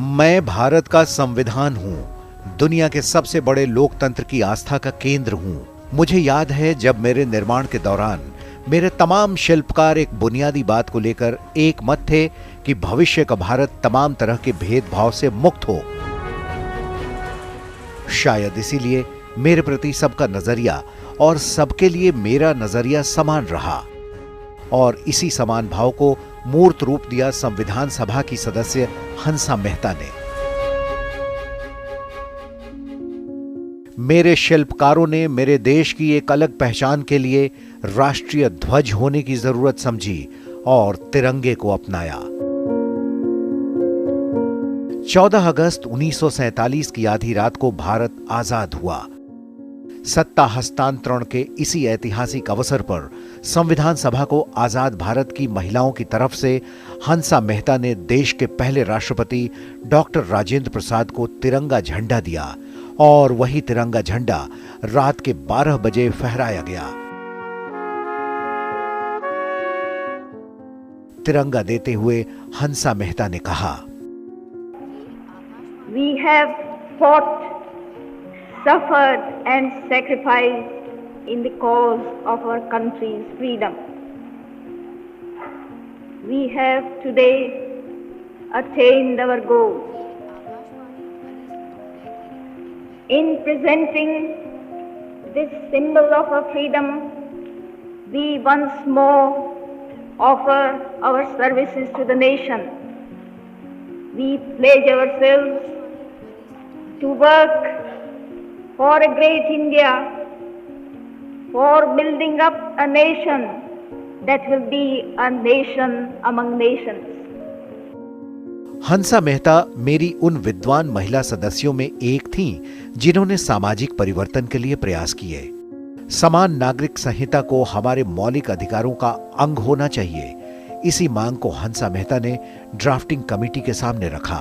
मैं भारत का संविधान हूँ, दुनिया के सबसे बड़े लोकतंत्र की आस्था का केंद्र हूँ। मुझे याद है जब मेरे निर्माण के दौरान मेरे तमाम शिल्पकार एक बुनियादी बात को लेकर एक मत थे कि भविष्य का भारत तमाम तरह के भेदभाव से मुक्त हो। शायद इसीलिए मेरे प्रति सबका नजरिया और सबके लिए मेरा नजरिया समान रहा और इसी समान भाव को मूर्त रूप दिया संविधान सभा की सदस्य हंसा मेहता ने। मेरे शिल्पकारों ने मेरे देश की एक अलग पहचान के लिए राष्ट्रीय ध्वज होने की जरूरत समझी और तिरंगे को अपनाया। 14 अगस्त 1947 की आधी रात को भारत आजाद हुआ। सत्ता हस्तांतरण के इसी ऐतिहासिक अवसर पर संविधान सभा को आजाद भारत की महिलाओं की तरफ से हंसा मेहता ने देश के पहले राष्ट्रपति डॉक्टर राजेंद्र प्रसाद को तिरंगा झंडा दिया और वही तिरंगा झंडा रात के 12 बजे फहराया गया। तिरंगा देते हुए हंसा मेहता ने कहा, We have fought, suffered and sacrificed in the cause of our country's freedom. We have today attained our goals. In presenting this symbol of our freedom, we once more offer our services to the nation. We pledge ourselves to work for a great India, for building up a nation that will be a nation among nations. Hansa Mehta मेरी उन विद्वान महिला सदस्यों में एक थीं जिन्होंने सामाजिक परिवर्तन के लिए प्रयास किए। समान नागरिक संहिता को हमारे मौलिक अधिकारों का अंग होना चाहिए, इसी मांग को हंसा मेहता ने ड्राफ्टिंग कमेटी के सामने रखा,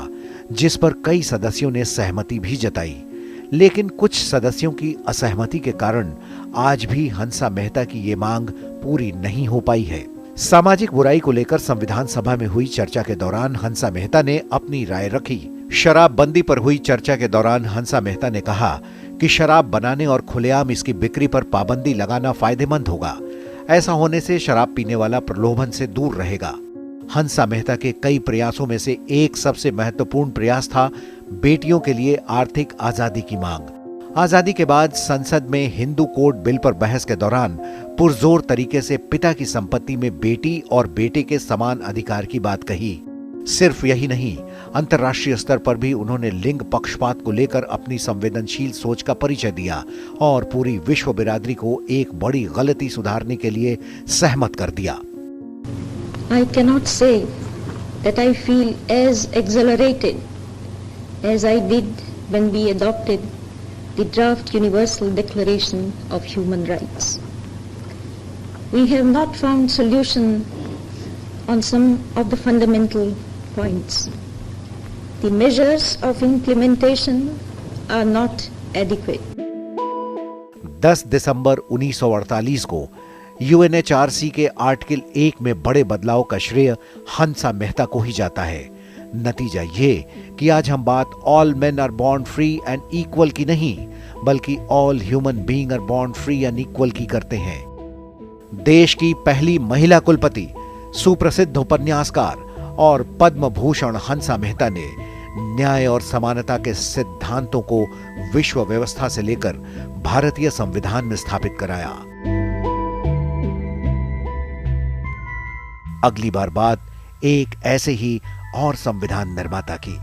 जिस पर कई सदस्यों ने सहमति भी जताई। लेकिन कुछ सदस्यों की असहमति के कारण आज भी हंसा मेहता की ये मांग पूरी नहीं हो पाई है। सामाजिक बुराई को लेकर संविधान सभा में हुई चर्चा के दौरान हंसा मेहता ने अपनी राय रखी। शराबबंदी पर हुई चर्चा के दौरान हंसा मेहता ने कहा कि शराब बनाने और खुलेआम इसकी बिक्री पर पाबंदी लगाना फायदेमंद होगा। ऐसा होने से शराब पीने वाला प्रलोभन से दूर रहेगा। हंसा मेहता के कई प्रयासों में से एक सबसे महत्वपूर्ण प्रयास था बेटियों के लिए आर्थिक आजादी की मांग। आजादी के बाद संसद में हिंदू कोड बिल पर बहस के दौरान पुरजोर तरीके से पिता की संपत्ति में बेटी और बेटे के समान अधिकार की बात कही। सिर्फ यही नहीं, अंतर्राष्ट्रीय स्तर पर भी उन्होंने लिंग पक्षपात को लेकर अपनी संवेदनशील सोच का परिचय दिया और पूरी विश्व बिरादरी को एक बड़ी गलती सुधारने के लिए सहमत कर दिया। I cannot say that I feel as exhilarated as I did when we adopted the draft Universal Declaration of Human Rights. We have not found solution on some of the fundamental points. The measures of implementation are not adequate. 10 दिसंबर 1948 को UNHRC के article 1 में बड़े बदलाव का श्रेय हंसा मेहता को ही जाता है। नतीजा ये कि आज हम बात all men are born free and equal की नहीं, बल्कि all human being are born free and equal की करते हैं। देश की पहली महिला कुलपति, सुप्रसिद्ध उपन्यासकार और पद्म भूषण हंसा मेहता ने न्याय और समानता के सिद्धांतों को विश्व व्यवस्था से लेकर भारतीय संविधान में स्थापित कराया। अगली बार बात एक ऐसे ही और संविधान निर्माता की।